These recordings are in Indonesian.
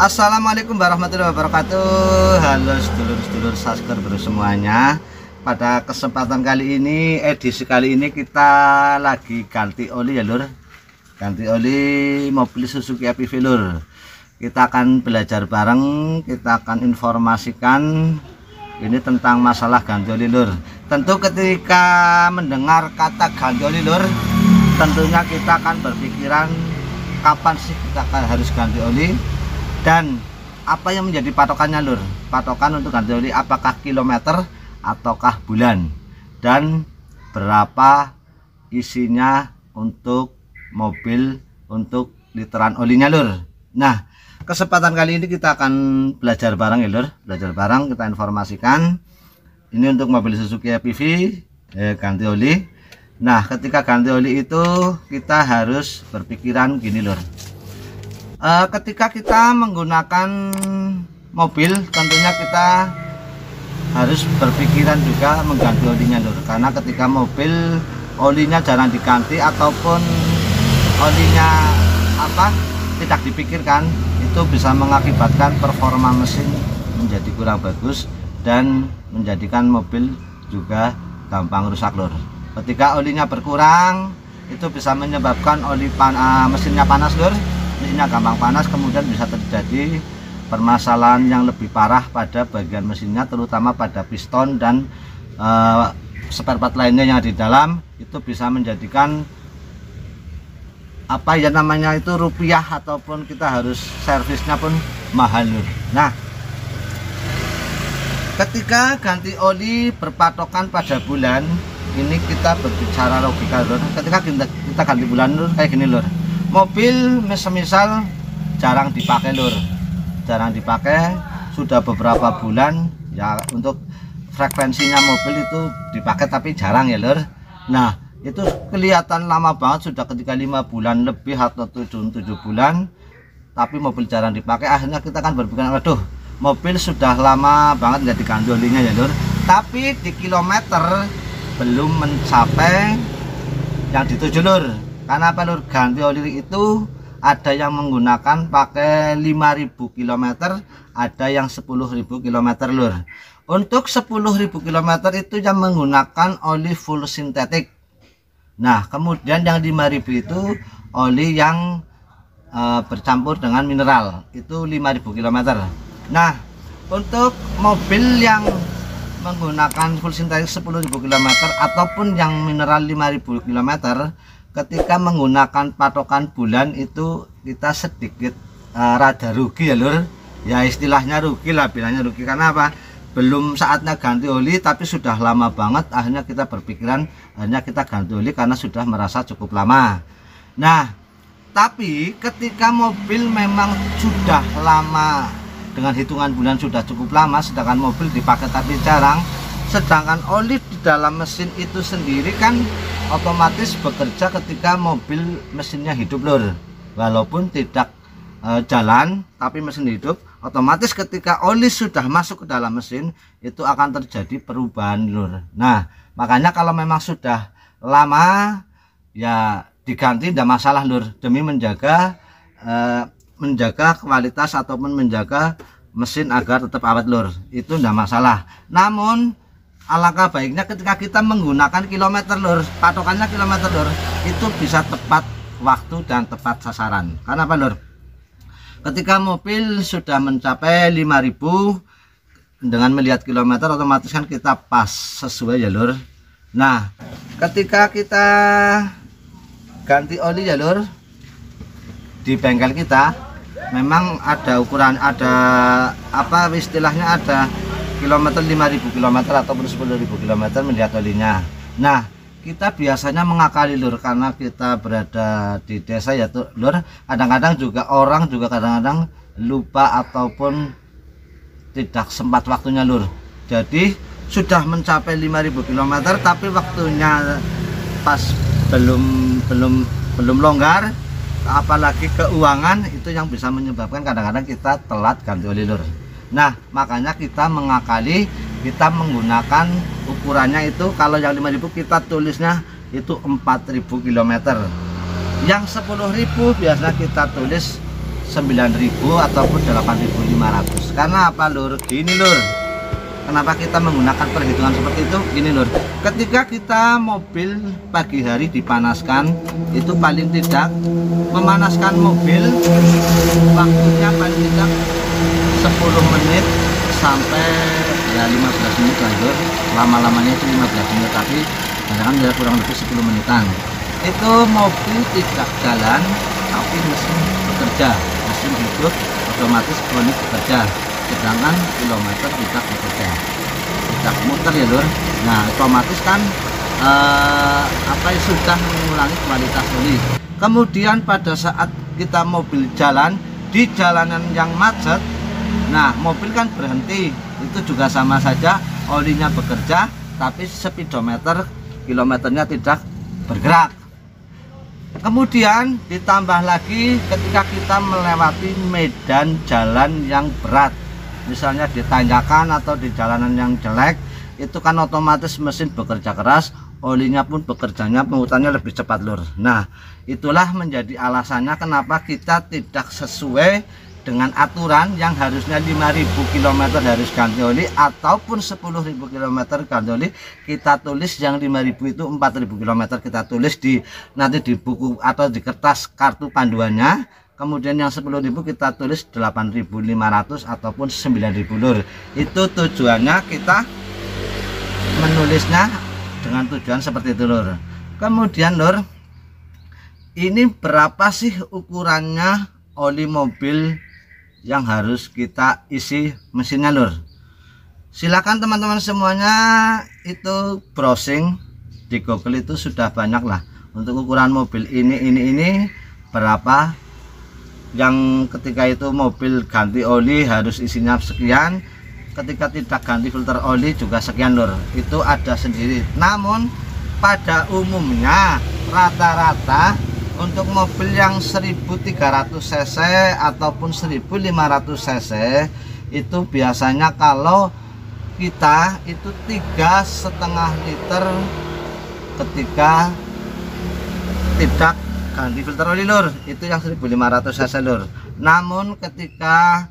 Assalamualaikum warahmatullahi wabarakatuh. Halo sedulur-sedulur subscriber semuanya. Pada kesempatan kali ini, edisi kali ini kita lagi ganti oli ya lur. Ganti oli mobil Suzuki APV lur. Kita akan belajar bareng, kita akan informasikan ini tentang masalah ganti oli lur. Tentu ketika mendengar kata ganti oli lur, tentunya kita akan berpikiran kapan sih kita harus ganti oli. Dan apa yang menjadi patokannya lur? Patokan untuk ganti oli apakah kilometer ataukah bulan? Dan berapa isinya untuk mobil untuk literan olinya lur? Nah, kesempatan kali ini kita akan belajar bareng ya lur. Belajar bareng, kita informasikan. Ini untuk mobil Suzuki APV ganti oli. Nah, ketika ganti oli itu kita harus berpikiran gini lur. Ketika kita menggunakan mobil, tentunya kita harus berpikiran juga mengganti olinya lur. Karena ketika mobil olinya jarang diganti ataupun olinya tidak dipikirkan, itu bisa mengakibatkan performa mesin menjadi kurang bagus dan menjadikan mobil juga gampang rusak lur. Ketika olinya berkurang, itu bisa menyebabkan mesinnya panas lur. Mesinnya gampang panas, kemudian bisa terjadi permasalahan yang lebih parah pada bagian mesinnya, terutama pada piston dan spare part lainnya yang ada di dalam. Itu bisa menjadikan rupiah ataupun kita harus servisnya pun mahal lur. Nah, ketika ganti oli berpatokan pada bulan, ini kita berbicara logika lur. Ketika kita ganti bulan lur, kayak gini lur. Mobil misal jarang dipakai lur, jarang dipakai, sudah beberapa bulan ya, untuk frekuensinya mobil itu dipakai tapi jarang ya lur. Nah, itu kelihatan lama banget, sudah ketika 5 bulan lebih atau 7 bulan tapi mobil jarang dipakai. Akhirnya kita kan berpikir, waduh, mobil sudah lama banget nggak diganti olinya ya lur. Tapi di kilometer belum mencapai yang dituju lur. Karena apa lur? Ganti oli itu ada yang menggunakan pakai 5.000 km, ada yang 10.000 km lur. Untuk 10.000 km itu yang menggunakan oli full sintetik. Nah, kemudian yang 5.000 itu oli yang bercampur dengan mineral, itu 5.000 km. Nah, untuk mobil yang menggunakan full sintetik 10.000 km ataupun yang mineral 5.000 km, ketika menggunakan patokan bulan itu kita sedikit rada rugi ya lur. Ya istilahnya rugi lah, bilangnya rugi. Karena apa? Belum saatnya ganti oli tapi sudah lama banget. Akhirnya kita berpikiran hanya kita ganti oli karena sudah merasa cukup lama. Nah, tapi ketika mobil memang sudah lama, dengan hitungan bulan sudah cukup lama, sedangkan mobil dipakai tapi jarang, sedangkan oli di dalam mesin itu sendiri kan otomatis bekerja ketika mobil mesinnya hidup lur. Walaupun tidak jalan tapi mesin hidup, otomatis ketika oli sudah masuk ke dalam mesin itu akan terjadi perubahan lur. Nah, makanya kalau memang sudah lama ya diganti tidak masalah lur, demi menjaga kualitas ataupun menjaga mesin agar tetap awet lur. Itu tidak masalah. Namun alangkah baiknya ketika kita menggunakan kilometer lur, patokannya kilometer lur, itu bisa tepat waktu dan tepat sasaran. Karena apa lur? Ketika mobil sudah mencapai 5.000 dengan melihat kilometer, otomatis kan kita pas sesuai ya lur. Nah, ketika kita ganti oli ya lur, di bengkel kita memang ada ukuran, ada istilahnya ada kilometer 5.000 km ataupun 10.000 km melihat olinya. Nah, kita biasanya mengakali lur, karena kita berada di desa ya tuh lur, kadang-kadang juga orang juga kadang-kadang lupa ataupun tidak sempat waktunya lur. Jadi sudah mencapai 5.000 km tapi waktunya pas belum longgar, apalagi keuangan, itu yang bisa menyebabkan kadang-kadang kita telat ganti oli lur. Nah, makanya kita mengakali, kita menggunakan ukurannya itu, kalau yang 5.000 kita tulisnya itu 4.000 km. Yang 10.000 biasanya kita tulis 9.000 ataupun 8.500. Karena apa lur? Gini lur, kenapa kita menggunakan perhitungan seperti itu? Gini lur, ketika kita mobil pagi hari dipanaskan, itu paling tidak memanaskan mobil waktunya paling tidak 10 menit sampai ya 15 menit lah lur. Lama-lamanya itu 15 menit, tapi kadang ya kurang lebih 10 menitan. Itu mobil tidak jalan tapi mesin bekerja, mesin hidup otomatis kronik bekerja, sedangkan kilometer tidak bekerja, tidak muter ya lur. Nah otomatis kan sudah mengurangi kualitas oli. Kemudian pada saat kita mobil jalan di jalanan yang macet, nah mobil kan berhenti, itu juga sama saja, olinya bekerja tapi speedometer kilometernya tidak bergerak. Kemudian ditambah lagi ketika kita melewati medan jalan yang berat, misalnya di tanjakan atau di jalanan yang jelek, itu kan otomatis mesin bekerja keras, olinya pun bekerjanya pengurutannya lebih cepat lur. Nah itulah menjadi alasannya kenapa kita tidak sesuai dengan aturan yang harusnya 5.000 km harus ganti oli ataupun 10.000 km ganti oli, kita tulis yang 5.000 itu 4.000 km kita tulis di nanti di buku atau di kertas kartu panduannya. Kemudian yang 10.000 kita tulis 8.500 ataupun 9.000 lur. Itu tujuannya kita menulisnya dengan tujuan seperti itu lur. Kemudian lur, ini berapa sih ukurannya oli mobil yang harus kita isi mesinnya lur? Silakan teman-teman semuanya itu browsing di Google, itu sudah banyak lah untuk ukuran mobil ini berapa, yang ketika itu mobil ganti oli harus isinya sekian, ketika tidak ganti filter oli juga sekian lur. Itu ada sendiri. Namun pada umumnya rata-rata untuk mobil yang 1300 cc ataupun 1500 cc itu biasanya kalau kita itu 3,5 liter ketika tidak ganti filter oli lur, itu yang 1500 cc lur. Namun ketika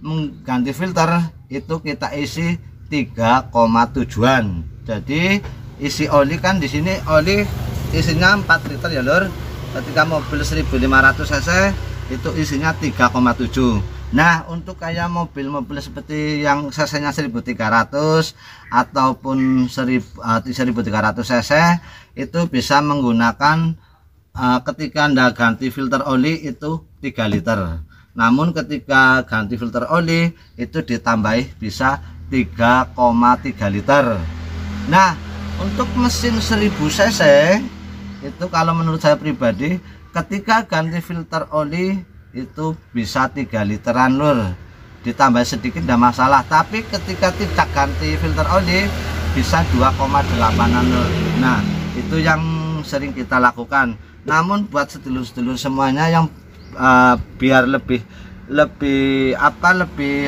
mengganti filter itu kita isi 3,7an. Jadi isi oli kan di sini oli isinya 4 liter ya lur. Ketika mobil 1500 cc itu isinya 3,7. Nah untuk kayak mobil-mobil seperti yang cc nya 1300 ataupun 1300 cc itu bisa menggunakan ketika Anda ganti filter oli itu 3 liter. Namun ketika ganti filter oli itu ditambahi bisa 3,3 liter. Nah untuk mesin 1000 cc itu kalau menurut saya pribadi ketika ganti filter oli itu bisa 3 literan lur, ditambah sedikit tidak masalah. Tapi ketika tidak ganti filter oli bisa 2,8an lur. Nah itu yang sering kita lakukan. Namun buat sedulur-sedulur semuanya yang biar lebih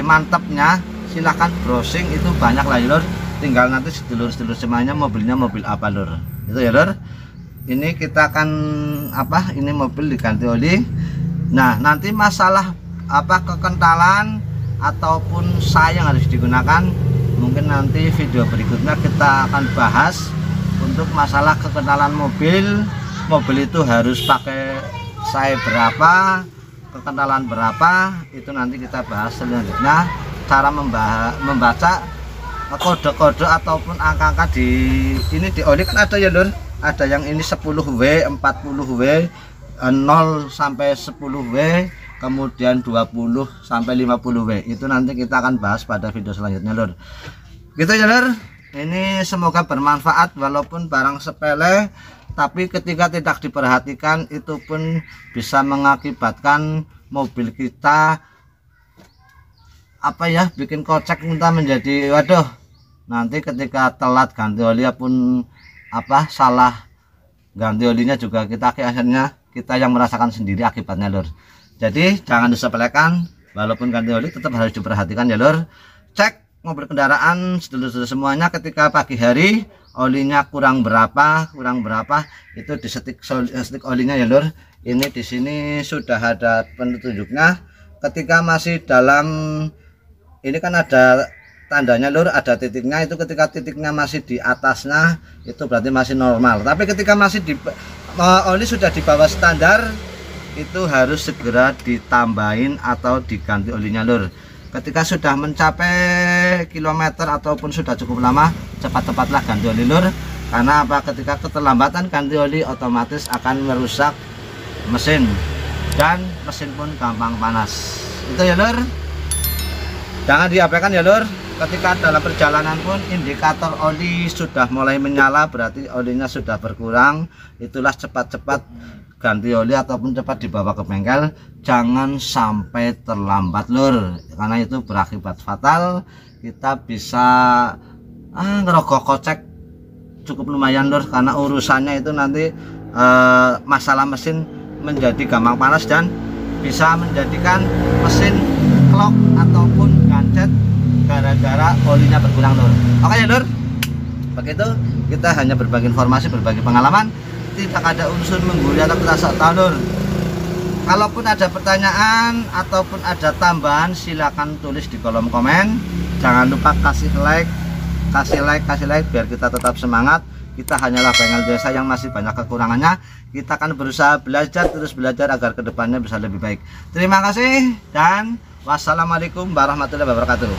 mantapnya, silahkan browsing, itu banyak lah lur. Tinggal nanti sedulur-sedulur semuanya mobilnya mobil apa lur, itu ya lur. Ini kita akan ini mobil diganti oli. Nah nanti masalah kekentalan ataupun sayang harus digunakan, mungkin nanti video berikutnya kita akan bahas untuk masalah kekentalan mobil itu harus pakai say berapa, kekentalan berapa, itu nanti kita bahas selanjutnya. Cara membaca kode-kode ataupun angka-angka di ini di oli kan ada ya lur. Ada yang ini 10W, 40W, 0 sampai 10W, kemudian 20 sampai 50W. Itu nanti kita akan bahas pada video selanjutnya lur. Gitu ya lur. Ini semoga bermanfaat walaupun barang sepele, tapi ketika tidak diperhatikan itu pun bisa mengakibatkan mobil kita bikin kocek, minta menjadi waduh. Nanti ketika telat ganti oli pun salah ganti olinya juga akhirnya kita yang merasakan sendiri akibatnya lur. Jadi jangan disepelekan, walaupun ganti oli tetap harus diperhatikan ya lur. Cek mobil kendaraan sedulur-sedulur semuanya ketika pagi hari olinya kurang berapa itu disetik olinya ya lur. Ini di sini sudah ada petunjuknya. Ketika masih dalam, ini kan ada tandanya lur, ada titiknya, itu ketika titiknya masih di atasnya itu berarti masih normal. Tapi ketika masih di oli sudah di bawah standar, itu harus segera ditambahin atau diganti olinya lur. Ketika sudah mencapai kilometer ataupun sudah cukup lama, cepat-cepatlah ganti oli lur. Karena apa? Ketika keterlambatan ganti oli otomatis akan merusak mesin dan mesin pun gampang panas. Itu ya lur, jangan diabaikan ya lur. Ketika dalam perjalanan pun indikator oli sudah mulai menyala, berarti olinya sudah berkurang. Itulah cepat-cepat ganti oli ataupun cepat dibawa ke bengkel. Jangan sampai terlambat lur, karena itu berakibat fatal. Kita bisa ngerogoh kocek cukup lumayan lur, karena urusannya itu nanti masalah mesin menjadi gampang panas dan bisa menjadikan mesin clog ataupun gancet gara-gara olinya berkurang lur. Oke ya lur, begitu kita hanya berbagi informasi, berbagi pengalaman, tidak ada unsur menggurui atau kita sok tahu lur. Kalaupun ada pertanyaan ataupun ada tambahan, silakan tulis di kolom komen. Jangan lupa kasih like biar kita tetap semangat. Kita hanyalah bengkel desa yang masih banyak kekurangannya. Kita akan berusaha terus belajar agar kedepannya bisa lebih baik. Terima kasih dan wassalamualaikum warahmatullahi wabarakatuh.